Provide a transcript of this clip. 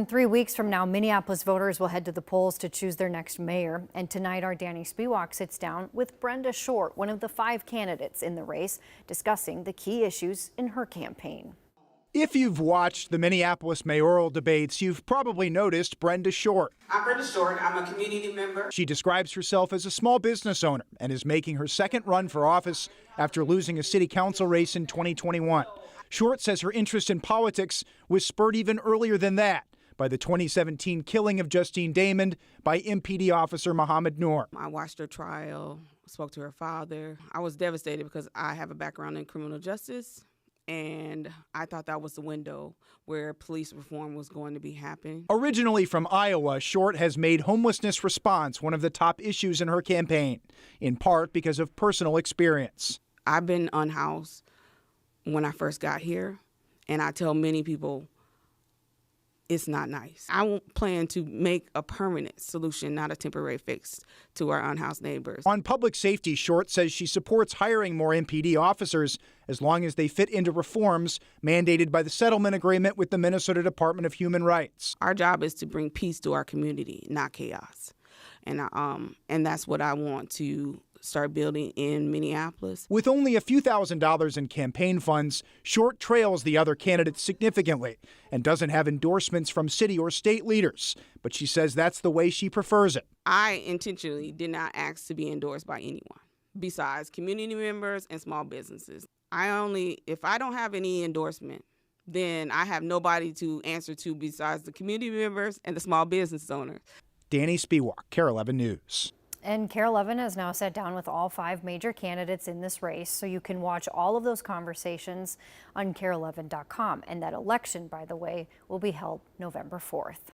3 weeks from now, Minneapolis voters will head to the polls to choose their next mayor. And tonight, our Danny Spiewak sits down with Brenda Short, one of the 5 candidates in the race, discussing the key issues in her campaign. If you've watched the Minneapolis mayoral debates, you've probably noticed Brenda Short. I'm Brenda Short. I'm a community member. She describes herself as a small business owner and is making her second run for office after losing a city council race in 2021. Short says her interest in politics was spurred even earlier than that by the 2017 killing of Justine Damond by MPD officer Mohamed Noor. I watched her trial, spoke to her father. I was devastated because I have a background in criminal justice, and I thought that was the window where police reform was going to be happening. Originally from Iowa, Short has made homelessness response one of the top issues in her campaign, in part because of personal experience. I've been unhoused when I first got here, and I tell many people, it's not nice. I won't plan to make a permanent solution, not a temporary fix to our unhoused neighbors. On public safety, Short says she supports hiring more MPD officers as long as they fit into reforms mandated by the settlement agreement with the Minnesota Department of Human Rights. Our job is to bring peace to our community, not chaos. And that's what I want to start building in Minneapolis. With only a few $1,000s in campaign funds, Short trails the other candidates significantly and doesn't have endorsements from city or state leaders. But she says that's the way she prefers it. I intentionally did not ask to be endorsed by anyone besides community members and small businesses. If I don't have any endorsement, then I have nobody to answer to besides the community members and the small business owners. Danny Spiewak, KARE 11 News. And KARE 11 has now sat down with all 5 major candidates in this race, so you can watch all of those conversations on KARE11.com. And that election, by the way, will be held November 4th.